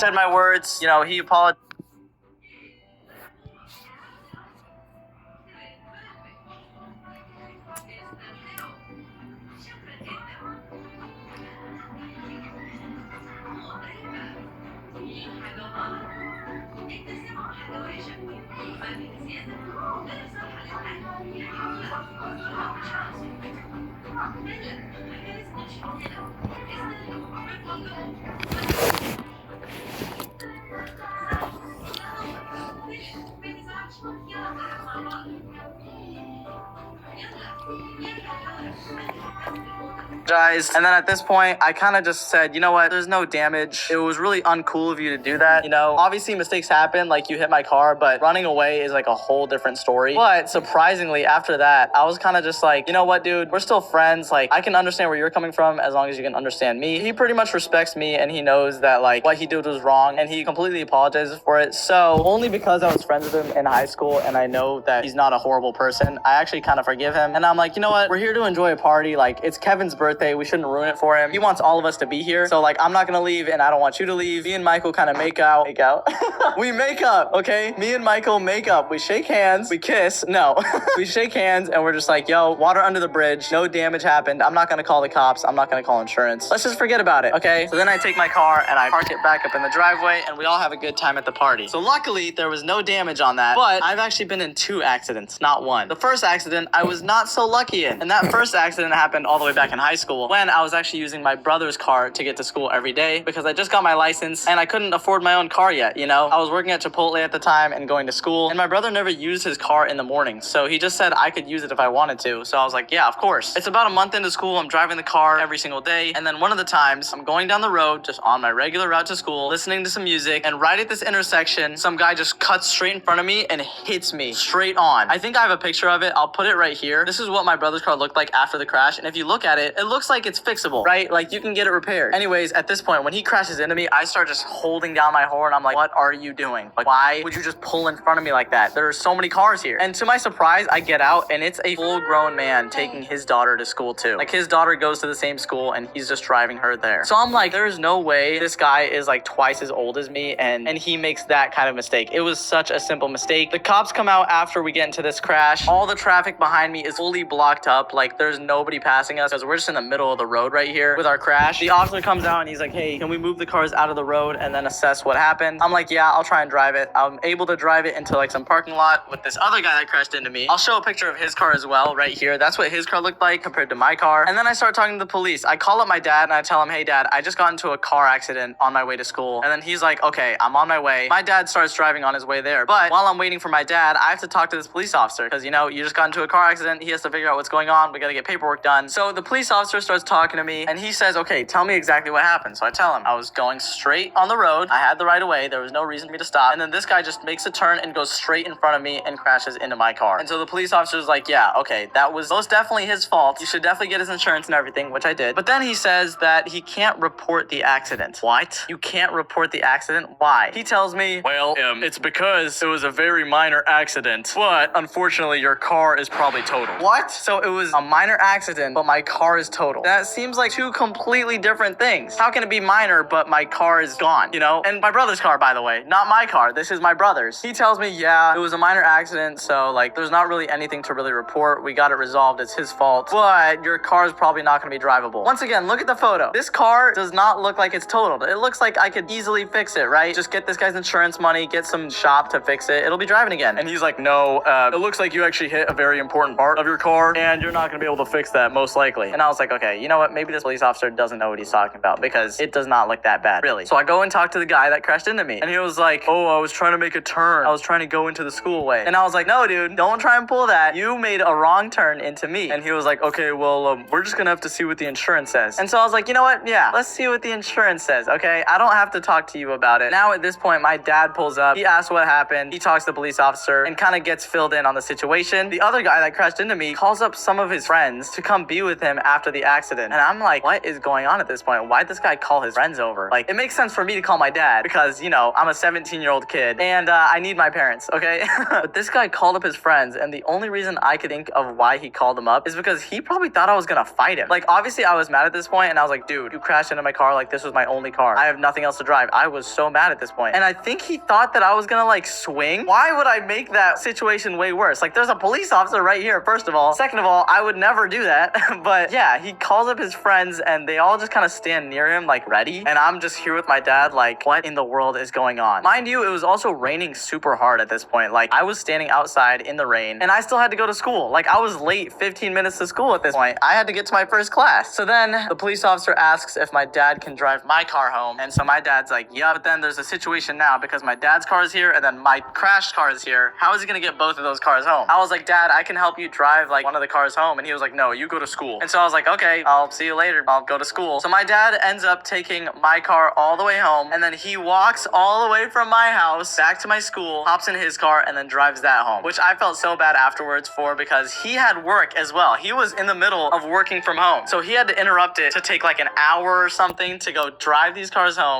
said my words. You know, he apologized. And then at this point, I kind of just said, you know what, there's no damage. It was really uncool of you to do that. You know, obviously mistakes happen, like you hit my car, but running away is like a whole different story. But surprisingly, after that, I was kind of just like, you know what, dude, we're still friends. Like, I can understand where you're coming from as long as you can understand me. He pretty much respects me, and he knows that like what he did was wrong, and he completely apologizes for it. So only because I was friends with him in high school and I know that he's not a horrible person, I actually kind of forgive him. And I'm like, you know what, we're here to enjoy a party. Like, it's Kevin's birthday. We shouldn't ruin it for him. He wants all of us to be here. So like, I'm not gonna leave, and I don't want you to leave. Me and Michael kind of make out. We make up, okay? Me and Michael make up. We shake hands. We kiss. No. We shake hands, and we're just like, yo, water under the bridge. No damage happened. I'm not gonna call the cops. I'm not gonna call insurance. Let's just forget about it, okay? So then I take my car and I park it back up in the driveway, and we all have a good time at the party. So luckily, there was no damage on that, but I've actually been in 2 accidents, not 1. The first accident I was not so lucky in, and that first accident happened all the way back in high school when I was actually using my brother's car to get to school every day because I just got my license and I couldn't afford my own car yet, you know? I was working at Chipotle at the time and going to school, and my brother never used his car in the morning, so he just said I could use it if I wanted to. So I was like, yeah, of course. It's about a month into school. I'm driving the car every single day, and then one of the times I'm going down the road just on my regular route to school, listening to some music, and right at this intersection, some guy just cuts straight in front of me and hits me straight on. I think I have a picture of it. I'll put it right here. This is what my brother's car looked like after the crash, and if you look at it, it looks like it's fixable, right? Like, you can get it repaired. Anyways, at this point, when he crashes into me, I start just holding down my horn. I'm like, what are you doing? Like, why would you just pull in front of me like that? There are so many cars here. And to my surprise, I get out, and it's a full-grown man taking his daughter to school too. Like, his daughter goes to the same school, and he's just driving her there. So I'm like, there's no way this guy is like twice as old as me, and he makes that kind of mistake. It was such a simple mistake. The cops come out after we get into this crash. All the traffic behind me is fully blocked up. Like, there's nobody passing us because we're just in the middle of the road right here with our crash. The officer comes out and he's like, hey, can we move the cars out of the road and then assess what happened? I'm like, yeah, I'll try and drive it. I'm able to drive it into like some parking lot with this other guy that crashed into me. I'll show a picture of his car as well right here. That's what his car looked like compared to my car. And then I start talking to the police. I call up my dad and I tell him, hey dad, I just got into a car accident on my way to school. And then he's like, okay, I'm on my way. My dad starts driving on his way there. But while I'm waiting for my dad, I have to talk to this police officer because, you know, you just got into a car accident. He has to figure out what's going on. We got to get paperwork done. So the police officer starts talking to me and he says, okay, tell me exactly what happened. So I tell him I was going straight on the road. I had the right of way. There was no reason for me to stop. And then this guy just makes a turn and goes straight in front of me and crashes into my car. And so the police officer is like, yeah, okay, that was most definitely his fault. You should definitely get his insurance and everything, which I did. But then he says that he can't report the accident. What? You can't report the accident? Why? He tells me, well, it's because it was a very minor accident, but unfortunately your car is probably totaled. What? So it was a minor accident, but my car is totaled. That seems like 2 completely different things. How can it be minor, but my car is gone, you know? And my brother's car, by the way, not my car. This is my brother's. He tells me, yeah, it was a minor accident, so like there's not really anything to really report. We got it resolved. It's his fault, but your car is probably not going to be drivable. Once again, look at the photo. This car does not look like it's totaled. It looks like I could easily fix it, right? Just get this guy's insurance money, get some shop to fix it. It'll be driving again. And he's like, no, it looks like you actually hit a very important part of your car and you're not going to be able to fix that most likely. And I was like, okay, you know what? Maybe this police officer doesn't know what he's talking about because it does not look that bad, really. So I go and talk to the guy that crashed into me and he was like, oh, I was trying to make a turn. I was trying to go into the school way. And I was like, no, dude, don't try and pull that. You made a wrong turn into me. And he was like, okay, well, we're just going to have to see what the insurance says. And so I was like, you know what? Yeah, let's see what the insurance says, okay? I don't have to talk to you about it. Now at this point, my dad pulls up. He asks what happened. He talks to the police officer and kind of gets filled in on the situation. The other guy that crashed into me calls up some of his friends friends to come be with him after the accident. And I'm like, what is going on at this point? Why'd this guy call his friends over? Like, it makes sense for me to call my dad because, you know, I'm a 17-year-old kid and I need my parents, okay? But this guy called up his friends, and the only reason I could think of why he called them up is because he probably thought I was gonna fight him. Like, obviously I was mad at this point, and I was like, dude, you crashed into my car. Like, this was my only car. I have nothing else to drive. I was so mad at this point. And I think he thought that I was gonna like swing. Why would I make that situation way worse? Like, there's a police officer right here, first of all. Second of all, I would never do that. But yeah, he calls up his friends and they all just kind of stand near him like ready. And I'm just here with my dad like, what in the world is going on? Mind you, it was also raining super hard at this point. Like, I was standing outside in the rain and I still had to go to school. Like, I was late 15 minutes to school at this point. I had to get to my first class. So then the police officer asks if my dad can drive my car home. And so my dad's like, yeah, but then there's a situation now because my dad's car is here and then my crashed car is here. How is he gonna get both of those cars home? I was like, Dad, I can help you drive like one of the cars home. And he was like, no, you go to school. And so I was like, okay, I'll see you later. I'll go to school. So my dad ends up taking my car all the way home, and then he walks all the way from my house back to my school, hops in his car, and then drives that home, which I felt so bad afterwards for because he had work as well. He was in the middle of working from home. So he had to interrupt it to take like an hour or something to go drive these cars home.